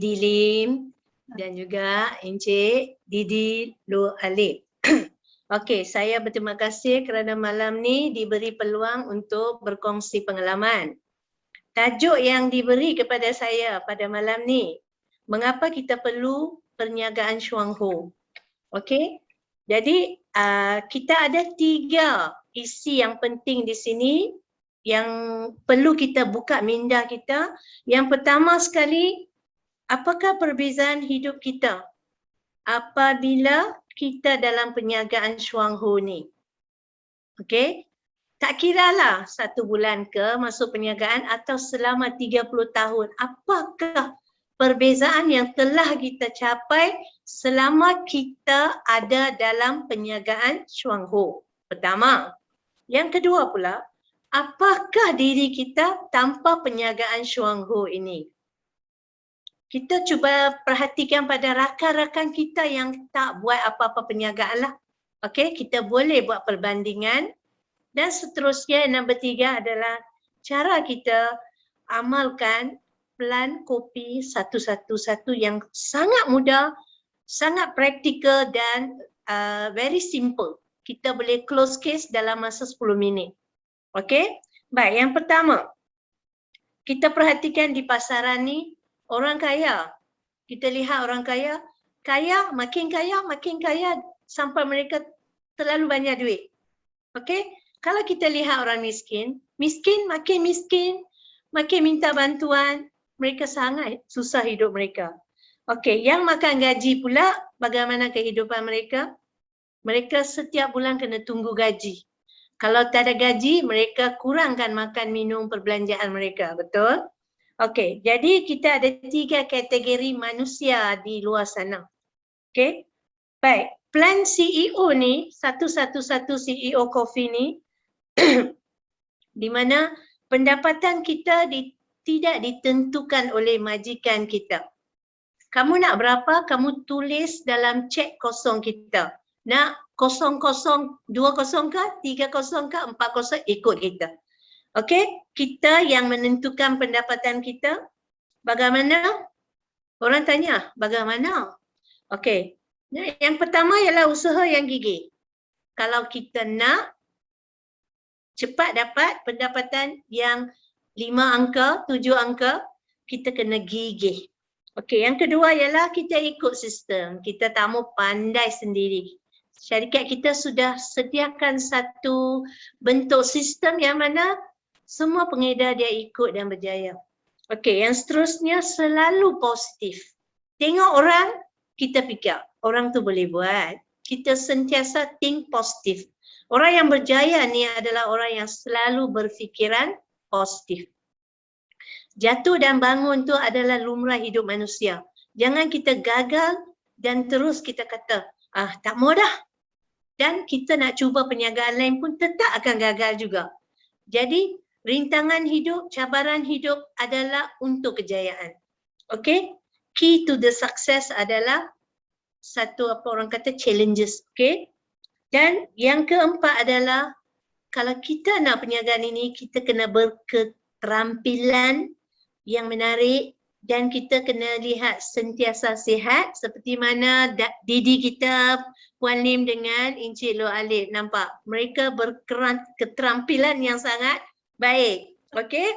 Didi Lim dan juga Encik Didi Lu Alif. Okey, saya berterima kasih kerana malam ni diberi peluang untuk berkongsi pengalaman. Tajuk yang diberi kepada saya pada malam ni, mengapa kita perlu perniagaan Shuang Ho. Okey, jadi kita ada 3 isi yang penting di sini yang perlu kita buka minda kita. Yang pertama sekali, apakah perbezaan hidup kita apabila kita dalam perniagaan Shuang Ho ni? Okey, tak kiralah 1 bulan ke masuk perniagaan atau selama 30 tahun, apakah perbezaan yang telah kita capai selama kita ada dalam perniagaan Shuang Ho? Pertama. Yang kedua pula, apakah diri kita tanpa perniagaan Shuang Ho ini? Kita cuba perhatikan pada rakan-rakan kita yang tak buat apa-apa perniagaan lah. Okey, kita boleh buat perbandingan. Dan seterusnya, yang nombor 3 adalah cara kita amalkan plan kopi 111 yang sangat mudah, sangat praktikal dan very simple. Kita boleh close case dalam masa 10 minit. Okey? Baik, yang pertama, kita perhatikan di pasaran ni, orang kaya. Kita lihat orang kaya, makin kaya sampai mereka terlalu banyak duit. Okey? Kalau kita lihat orang miskin, makin miskin, makin minta bantuan, mereka sangat susah hidup mereka. Okey, yang makan gaji pula, bagaimana kehidupan mereka? Mereka setiap bulan kena tunggu gaji. Kalau tak ada gaji, mereka kurangkan makan minum perbelanjaan mereka, betul? Okey, jadi kita ada 3 kategori manusia di luar sana. Okey, baik. Plan CEO ni, 111 CEO Coffee ni, di mana pendapatan kita tidak ditentukan oleh majikan kita. Kamu nak berapa, kamu tulis dalam cek kosong kita. Nak 00, 20 ke, 30 ke, 40, ikut kita. Okey, kita yang menentukan pendapatan kita. Bagaimana? Orang tanya, bagaimana? Okey, yang pertama ialah usaha yang gigih. Kalau kita nak cepat dapat pendapatan yang 5 angka, 7 angka, kita kena gigih. Okey, yang kedua ialah kita ikut sistem. Kita tak mau pandai sendiri. Syarikat kita sudah sediakan satu bentuk sistem yang mana semua pengedar dia ikut dan berjaya. Okey, yang seterusnya selalu positif. Tengok orang, kita fikir, orang tu boleh buat. Kita sentiasa think positif. Orang yang berjaya ni adalah orang yang selalu berfikiran positif. Jatuh dan bangun tu adalah lumrah hidup manusia. Jangan kita gagal dan terus kita kata, tak mau dah. Dan kita nak cuba perniagaan lain pun tetap akan gagal juga. Jadi, rintangan hidup, cabaran hidup adalah untuk kejayaan. Okey? Key to the success adalah satu apa orang kata challenges. Okey? Dan yang keempat adalah kalau kita nak perniagaan ini, kita kena berketerampilan yang menarik dan kita kena lihat sentiasa sihat seperti mana Didi kita, Puan Lim dengan Encik Lu Alif nampak. Mereka berketerampilan yang sangat baik. Okey?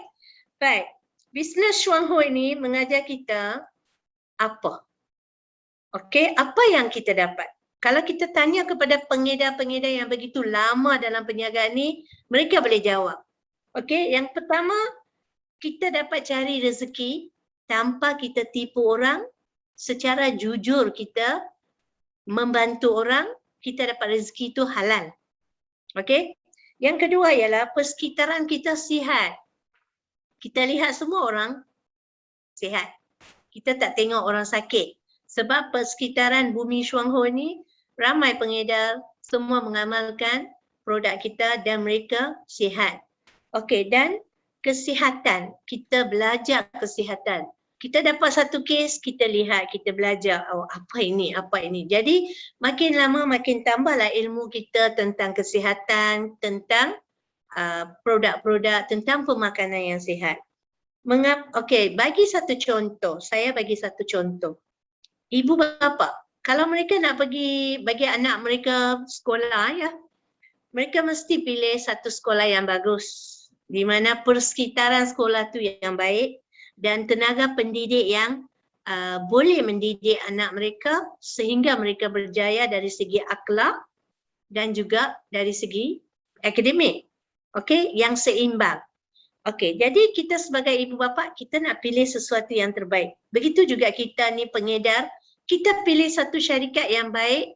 Baik. Bisnes Shuang Ho ini mengajar kita apa? Okey, apa yang kita dapat? Kalau kita tanya kepada pengedar-pengedar yang begitu lama dalam perniagaan ni, mereka boleh jawab. Okey, yang pertama, kita dapat cari rezeki tanpa kita tipu orang. Secara jujur kita membantu orang, kita dapat rezeki itu halal. Okey? Yang kedua ialah persekitaran kita sihat. Kita lihat semua orang sihat. Kita tak tengok orang sakit. Sebab persekitaran bumi Shuang Ho ni ramai pengedar, semua mengamalkan produk kita dan mereka sihat. Okey, dan kesihatan. Kita belajar kesihatan. Kita dapat satu kes, kita lihat, kita belajar. Oh, apa ini? Jadi makin lama makin tambahlah ilmu kita tentang kesihatan, tentang produk-produk, tentang pemakanan yang sihat. Okey, bagi satu contoh. Saya bagi satu contoh. Ibu bapa, kalau mereka nak bagi anak mereka sekolah ya, mereka mesti pilih satu sekolah yang bagus, di mana persekitaran sekolah tu yang baik dan tenaga pendidik yang boleh mendidik anak mereka sehingga mereka berjaya dari segi akhlak dan juga dari segi akademik. Okey, yang seimbang. Okey, jadi kita sebagai ibu bapa, kita nak pilih sesuatu yang terbaik. Begitu juga kita ni pengedar, kita pilih satu syarikat yang baik,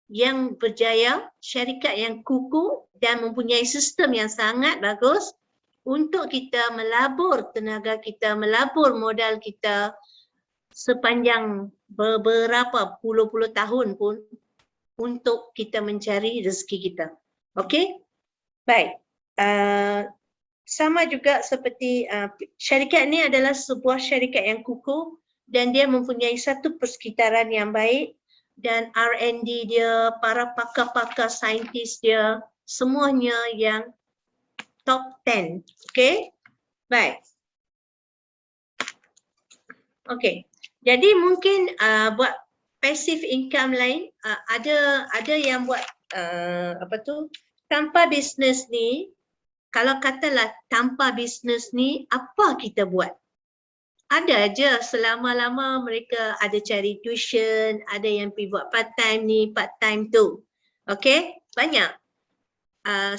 yang berjaya, syarikat yang kukuh dan mempunyai sistem yang sangat bagus untuk kita melabur tenaga kita, melabur modal kita sepanjang beberapa puluh-puluh tahun pun untuk kita mencari rezeki kita. Okey? Baik. Sama juga seperti syarikat ni adalah sebuah syarikat yang kukuh dan dia mempunyai satu persekitaran yang baik dan R&D dia, para pakar-pakar saintis dia, semuanya yang top 10. Okey? Baik. Okey. Jadi mungkin buat passive income lain, ada yang buat tanpa bisnes ni. Kalau katalah tanpa bisnes ni, apa kita buat? Ada aja selama-lama mereka ada cari tuition, ada yang pergi buat part time ni, part time tu. Okey, banyak.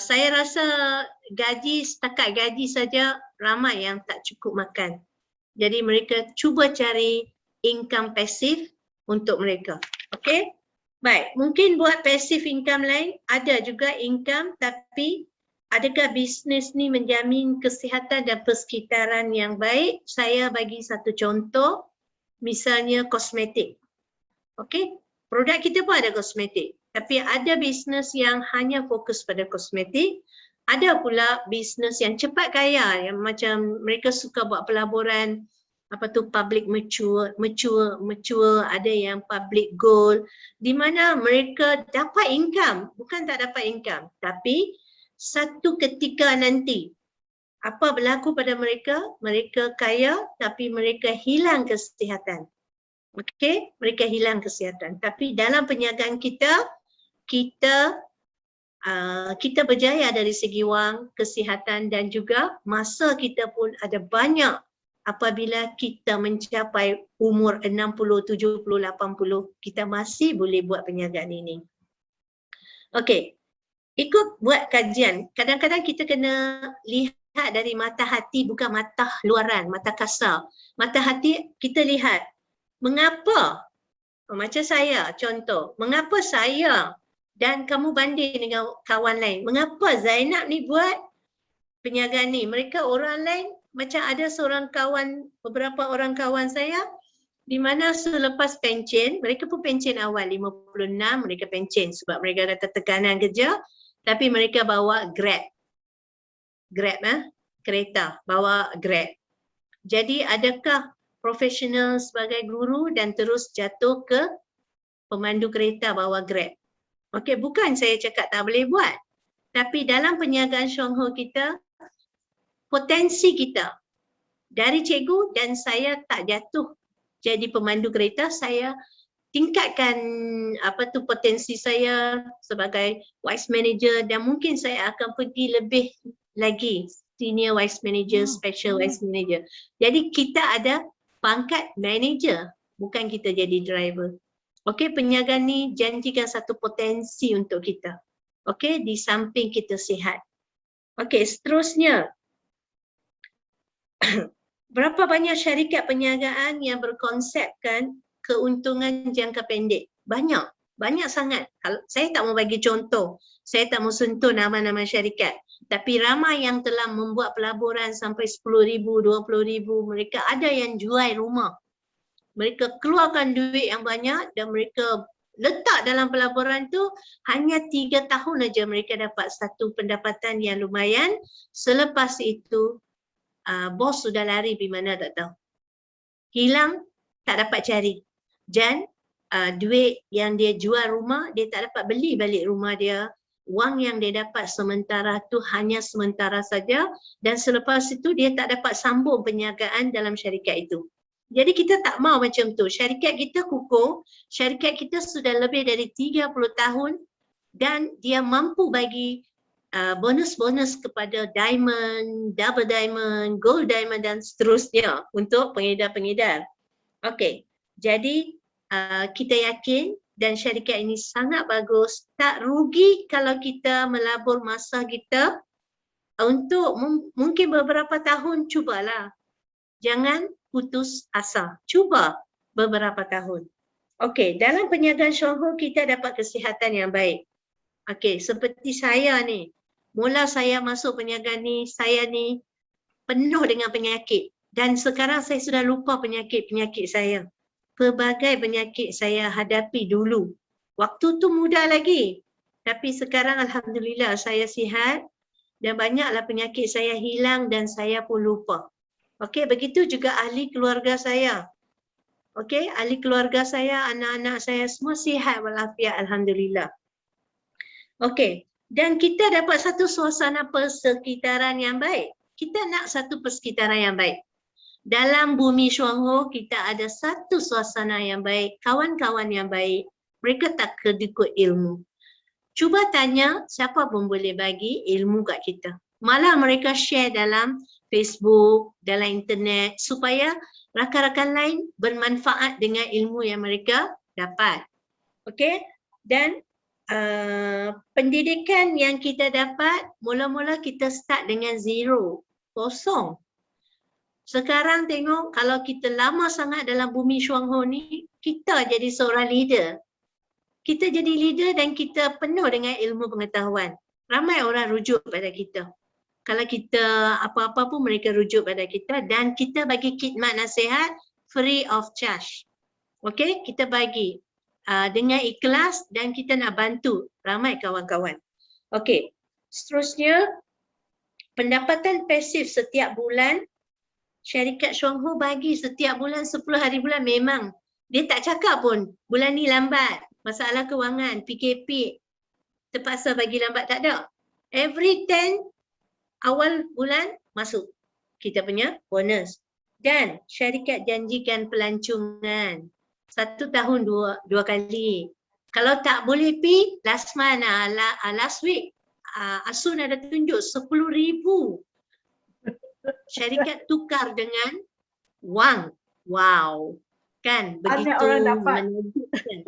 Saya rasa setakat gaji saja ramai yang tak cukup makan. Jadi mereka cuba cari income pasif untuk mereka. Okey? Baik, mungkin buat passive income lain, ada juga income tapi adakah bisnes ni menjamin kesihatan dan persekitaran yang baik? Saya bagi satu contoh, misalnya kosmetik. Okey, produk kita pun ada kosmetik. Tapi ada bisnes yang hanya fokus pada kosmetik. Ada pula bisnes yang cepat kaya, yang macam mereka suka buat pelaburan, public mature, ada yang public gold, di mana mereka dapat income, bukan tak dapat income, tapi satu ketika nanti apa berlaku pada mereka? Mereka kaya tapi mereka hilang kesihatan. Okey, mereka hilang kesihatan. Tapi dalam perniagaan kita berjaya dari segi wang, kesihatan dan juga masa kita pun ada banyak apabila kita mencapai umur 60, 70, 80, kita masih boleh buat perniagaan ini. Okey. Ikut buat kajian, kadang-kadang kita kena lihat dari mata hati, bukan mata luaran, mata kasar. Mata hati kita lihat, mengapa, macam saya contoh, mengapa saya dan kamu banding dengan kawan lain, mengapa Zainab ni buat perniagaan ni, mereka orang lain, macam ada beberapa orang kawan saya, di mana selepas pencen, mereka pun pencen awal 56, mereka pencen sebab mereka ada tekanan kerja. Tapi mereka bawa Grab, kereta, bawa Grab. Jadi adakah profesional sebagai guru dan terus jatuh ke pemandu kereta bawa Grab? Okey, bukan saya cakap tak boleh buat. Tapi dalam perniagaan Shongho kita, potensi kita dari cikgu dan saya tak jatuh jadi pemandu kereta, saya tingkatkan potensi saya sebagai vice manager dan mungkin saya akan pergi lebih lagi senior vice manager, special vice manager. Jadi kita ada pangkat manager, bukan kita jadi driver. Okey, perniagaan ni janjikan satu potensi untuk kita. Okey, di samping kita sihat. Okey, seterusnya. Berapa banyak syarikat perniagaan yang berkonsepkan keuntungan jangka pendek? Banyak sangat. Saya tak mau bagi contoh, saya tak mau sentuh nama-nama syarikat. Tapi ramai yang telah membuat pelaburan sampai 10,000, 20,000. Mereka ada yang jual rumah. Mereka keluarkan duit yang banyak dan mereka letak dalam pelaburan tu, hanya 3 tahun aja mereka dapat satu pendapatan yang lumayan. Selepas itu, bos sudah lari pergi mana tak tahu. Hilang, tak dapat cari. Dan duit yang dia jual rumah, dia tak dapat beli balik rumah dia. wang yang dia dapat sementara tu hanya sementara saja dan selepas itu dia tak dapat sambung perniagaan dalam syarikat itu. Jadi kita tak mau macam tu. Syarikat kita kukuh, syarikat kita sudah lebih dari 30 tahun dan dia mampu bagi bonus-bonus kepada diamond, double diamond, gold diamond dan seterusnya untuk pengedar-pengedar. Okey, jadi kita yakin dan syarikat ini sangat bagus. Tak rugi kalau kita melabur masa kita untuk mungkin beberapa tahun, cubalah. Jangan putus asa. Cuba beberapa tahun. Okey, dalam perniagaan Syongho kita dapat kesihatan yang baik. Okey, seperti saya ni. Mula saya masuk perniagaan ni, saya ni penuh dengan penyakit. Dan sekarang saya sudah lupa penyakit-penyakit saya. Pelbagai penyakit saya hadapi dulu. Waktu tu muda lagi. Tapi sekarang alhamdulillah saya sihat dan banyaklah penyakit saya hilang dan saya pun lupa. Okey, begitu juga ahli keluarga saya. Okey, ahli keluarga saya, anak-anak saya semua sihat walafiat alhamdulillah. Okey, dan kita dapat satu suasana persekitaran yang baik. Kita nak satu persekitaran yang baik. Dalam bumi Syongho kita ada satu suasana yang baik, kawan-kawan yang baik. Mereka tak kedekut ilmu. Cuba tanya siapa pun boleh bagi ilmu kat kita. Malah mereka share dalam Facebook, dalam internet supaya rakan-rakan lain bermanfaat dengan ilmu yang mereka dapat. Okey? Dan pendidikan yang kita dapat, mula-mula kita start dengan zero, kosong. Sekarang tengok kalau kita lama sangat dalam bumi Syongho ni, kita jadi seorang leader. Kita jadi leader dan kita penuh dengan ilmu pengetahuan. Ramai orang rujuk pada kita. Kalau kita apa-apa pun mereka rujuk pada kita dan kita bagi khidmat nasihat free of charge. Okey, kita bagi dengan ikhlas dan kita nak bantu ramai kawan-kawan. Okey, seterusnya pendapatan pasif setiap bulan syarikat Syongho bagi setiap bulan 10 hari bulan memang dia tak cakap pun bulan ni lambat, masalah kewangan, PKP terpaksa bagi lambat, tak ada. Every 10 awal bulan masuk kita punya bonus. Dan syarikat janjikan pelancongan 1 tahun dua kali. Kalau tak boleh pi last month, last week Asun ada tunjuk 10,000 syarikat tukar dengan wang. Wow. Kan begitu menunjukkan.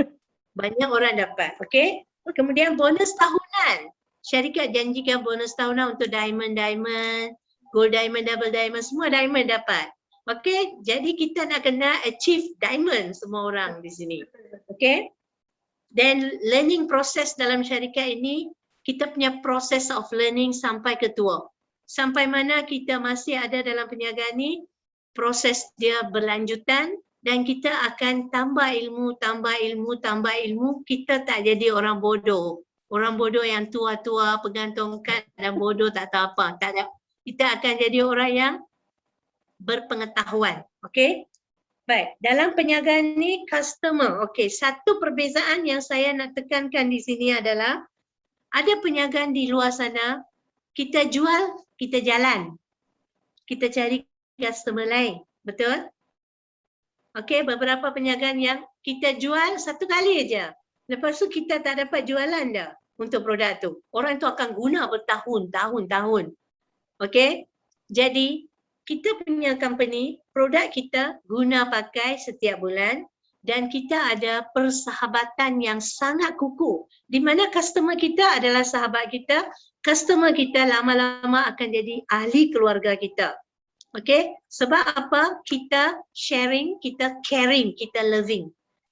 Banyak orang dapat. Okey. Kemudian bonus tahunan. Syarikat janjikan bonus tahunan untuk diamond, gold diamond, double diamond, semua diamond dapat. Okey, jadi kita nak kena achieve diamond semua orang di sini. Okey. Dan learning process dalam syarikat ini, kita punya process of learning sampai ketua. Sampai mana kita masih ada dalam perniagaan ni, proses dia berlanjutan dan kita akan tambah ilmu, kita tak jadi orang bodoh. Orang bodoh yang tua-tua, pegang tongkat dan bodoh tak tahu apa. Tak ada. Kita akan jadi orang yang berpengetahuan. Okey? Baik, dalam perniagaan ni customer. Okey, satu perbezaan yang saya nak tekankan di sini adalah ada perniagaan di luar sana, kita jual, kita jalan. Kita cari customer lain. Betul? Okey, beberapa perniagaan yang kita jual satu kali aja. Lepas tu kita tak dapat jualan dah untuk produk tu. Orang tu akan guna bertahun-tahun. Okey? Jadi, kita punya company, produk kita guna pakai setiap bulan dan kita ada persahabatan yang sangat kukuh. Di mana customer kita adalah sahabat kita, customer kita lama-lama akan jadi ahli keluarga kita. Okey? Sebab apa? Kita sharing, kita caring, kita loving.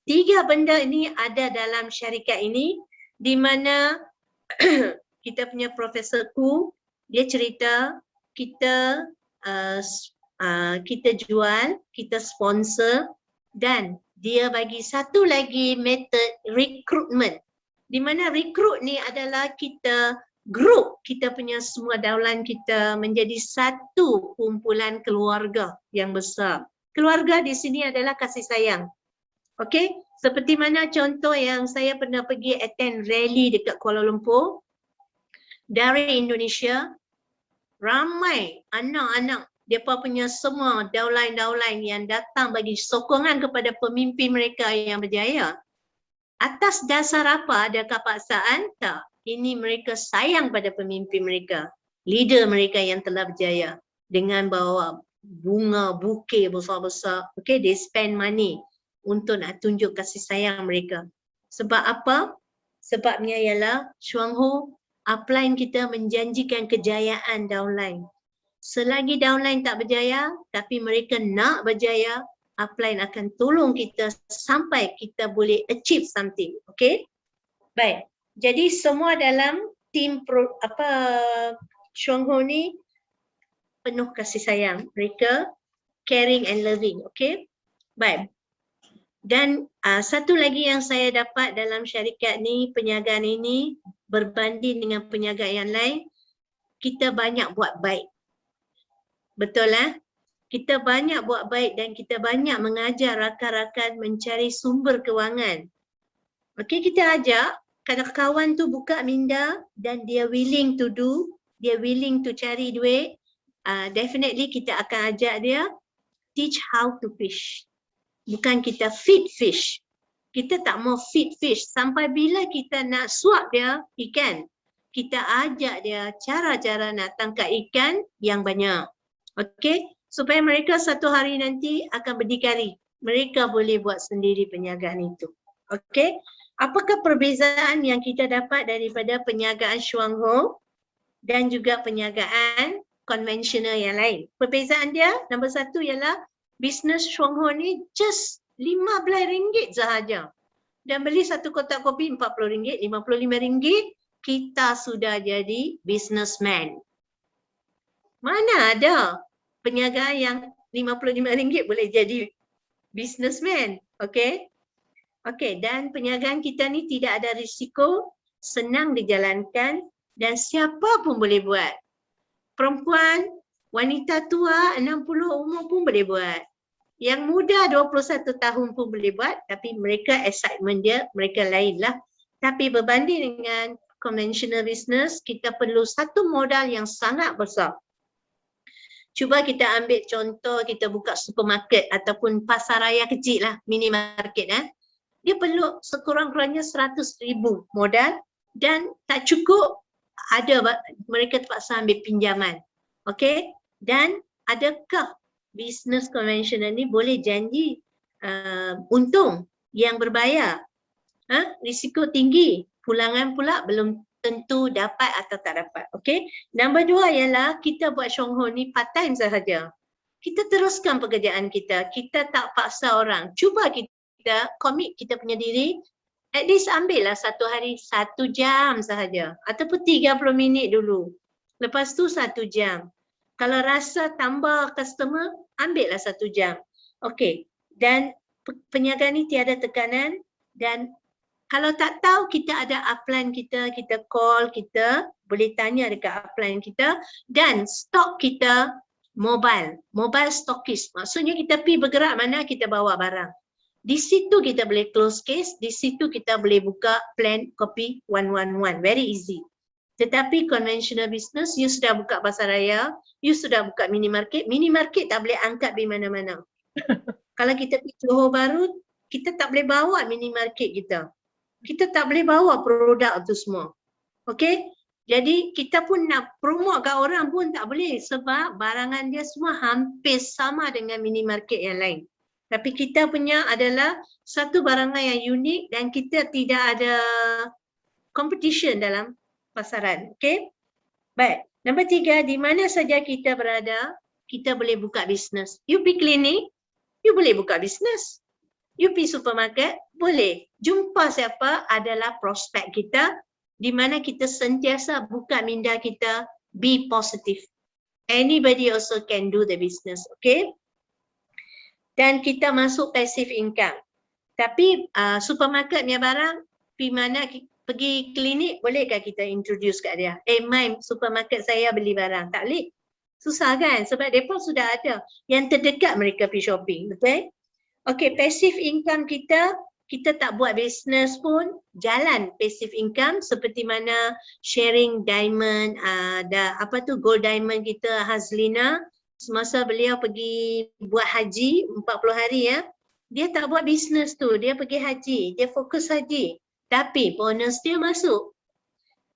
3 benda ini ada dalam syarikat ini di mana kita punya Profesor Ku, dia cerita kita kita jual, kita sponsor dan dia bagi satu lagi method recruitment. Di mana recruit ni adalah kita group kita punya semua daulan kita menjadi satu kumpulan keluarga yang besar. Keluarga di sini adalah kasih sayang. Okey, seperti mana contoh yang saya pernah pergi attend rally dekat Kuala Lumpur. dari Indonesia, ramai anak-anak mereka punya semua downline yang datang bagi sokongan kepada pemimpin mereka yang berjaya. Atas dasar apa? Adakah paksaan? Tak. Ini mereka sayang pada pemimpin mereka, leader mereka yang telah berjaya, dengan bawa bunga, bukit besar-besar. Okay, they spend money untuk nak tunjuk kasih sayang mereka. Sebab apa? Sebabnya ialah Chuang Ho, upline kita menjanjikan kejayaan downline. Selagi downline tak berjaya, tapi mereka nak berjaya, upline akan tolong kita sampai kita boleh achieve something. Okay? Baik. Jadi semua dalam tim Chuang Ho ni penuh kasih sayang. Mereka caring and loving. Okay? Baik. Dan satu lagi yang saya dapat dalam syarikat ni, perniagaan ini berbanding dengan perniagaan yang lain, kita banyak buat baik. Betul lah? Kita banyak buat baik dan kita banyak mengajar rakan-rakan mencari sumber kewangan. Okey, kita ajak kalau kawan tu buka minda dan dia willing to do, dia willing to cari duit, definitely kita akan ajak dia teach how to fish. Bukan kita feed fish. Kita tak mau feed fish sampai bila kita nak suap dia ikan. Kita ajak dia cara-cara nak tangkap ikan yang banyak. Okey, supaya mereka satu hari nanti akan berdikari. Mereka boleh buat sendiri perniagaan itu. Okey, apakah perbezaan yang kita dapat daripada perniagaan Chuang Ho dan juga perniagaan konvensional yang lain? Perbezaan dia, nombor satu ialah bisnes Chuang Ho ni just RM15 sahaja. Dan beli satu kotak kopi RM40, RM55, kita sudah jadi businessman. Mana ada perniagaan yang RM55 boleh jadi businessman, okey? Okey, dan perniagaan kita ni tidak ada risiko, senang dijalankan dan siapa pun boleh buat. Perempuan, wanita tua, 60 umur pun boleh buat. Yang muda 21 tahun pun boleh buat, tapi mereka excitement dia, mereka lain lah. Tapi berbanding dengan conventional business, kita perlu satu modal yang sangat besar. Cuba kita ambil contoh, kita buka supermarket ataupun pasar raya kecil lah, minimarket. Dia perlu sekurang-kurangnya 100,000 modal dan tak cukup, ada mereka terpaksa ambil pinjaman. Okey, dan adakah bisnes konvensional ni boleh janji untung yang berbayar? Risiko tinggi, pulangan pula belum tentu dapat atau tak dapat. Okey. Nombor dua ialah kita buat Chuang Ho ni part time sahaja. Kita teruskan pekerjaan kita. Kita tak paksa orang. Cuba kita commit kita punya diri. At least ambillah satu hari 1 jam sahaja. Ataupun 30 minit dulu. Lepas tu 1 jam. Kalau rasa tambah customer, ambillah 1 jam. Okey. Dan perniagaan ni tiada tekanan dan kalau tak tahu, kita ada upline kita, kita call, kita boleh tanya dekat upline kita dan stok kita mobile stockist. Maksudnya kita pergi bergerak mana, kita bawa barang. Di situ kita boleh close case, di situ kita boleh buka plan kopi 111, very easy. Tetapi conventional business, you sudah buka pasar raya, you sudah buka minimarket tak boleh angkat di mana-mana. Kalau kita pergi Johor Bahru, kita tak boleh bawa minimarket kita. Kita tak boleh bawa produk tu semua. Okey? Jadi kita pun nak promote kat orang pun tak boleh sebab barangan dia semua hampir sama dengan minimarket yang lain. Tapi kita punya adalah satu barangan yang unik dan kita tidak ada competition dalam pasaran. Okey? Baik. Nombor 3, di mana saja kita berada, kita boleh buka bisnes. You pergi klinik, you boleh buka bisnes. You pergi supermarket, boleh. Jumpa siapa adalah prospek kita di mana kita sentiasa buka minda kita, be positive. Anybody also can do the business, okay? Dan kita masuk passive income. Tapi supermarket punya barang, pergi klinik, bolehkah kita introduce kat dia? Mai, supermarket saya beli barang. Tak boleh. Susah kan? Sebab mereka sudah ada. Yang terdekat mereka pergi shopping, betul? Okey, passive income kita kita tak buat business pun jalan passive income seperti mana sharing diamond, gold diamond kita Hazlina semasa beliau pergi buat haji 40 hari ya. Dia tak buat business tu, dia pergi haji, dia fokus haji. Tapi bonus dia masuk.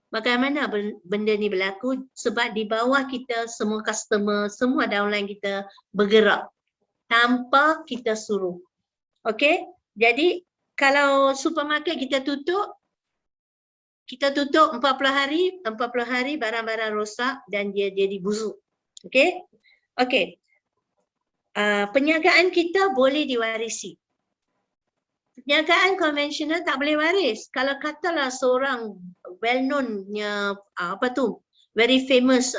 Bagaimana benda ni berlaku? Sebab di bawah kita semua customer, semua downline kita bergerak tanpa kita suruh. Okey? Jadi kalau supermarket kita tutup 40 hari barang-barang rosak dan dia jadi busuk. Okey? Okey. Perniagaan kita boleh diwarisi. Perniagaan konvensional tak boleh waris. Kalau katalah seorang well known-nya very famous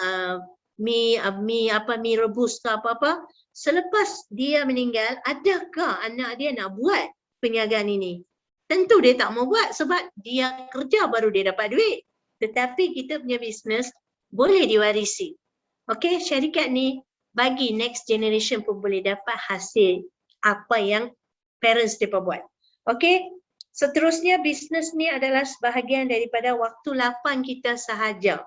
mi rebus ke apa-apa, selepas dia meninggal, adakah anak dia nak buat perniagaan ini? Tentu dia tak mau buat sebab dia kerja baru dia dapat duit. Tetapi kita punya bisnes boleh diwarisi. Okey, syarikat ni bagi next generation pun boleh dapat hasil apa yang parents mereka buat. Okey, seterusnya bisnes ni adalah sebahagian daripada waktu lapang kita sahaja.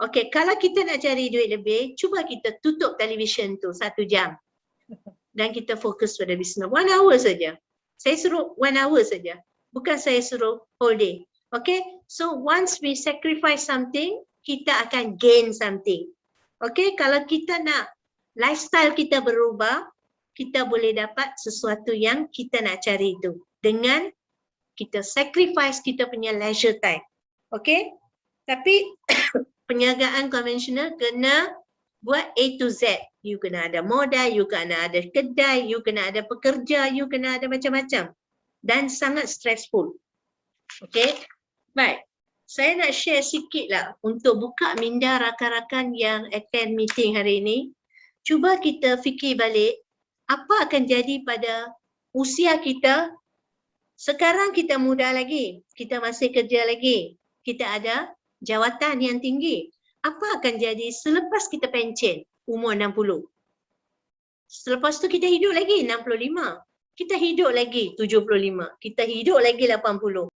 Okey, kalau kita nak cari duit lebih, cuba kita tutup televisyen tu 1 jam. Dan kita fokus pada bisnes. 1 hour saja. Saya suruh 1 hour saja. Bukan saya suruh whole day. Okay, so once we sacrifice something, kita akan gain something. Okay, kalau kita nak lifestyle kita berubah, kita boleh dapat sesuatu yang kita nak cari itu. Dengan kita sacrifice kita punya leisure time. Okay, tapi perniagaan konvensional kena buat A to Z. You kena ada modal, you kena ada kedai, you kena ada pekerja, you kena ada macam-macam. Dan sangat stressful. Okay, baik. Saya nak share sikit lah untuk buka minda rakan-rakan yang attend meeting hari ini. Cuba kita fikir balik, apa akan jadi pada usia kita. Sekarang kita muda lagi, kita masih kerja lagi, kita ada jawatan yang tinggi. Apa akan jadi selepas kita pencen umur 60? Selepas tu kita hidup lagi 65, kita hidup lagi 75, kita hidup lagi 80.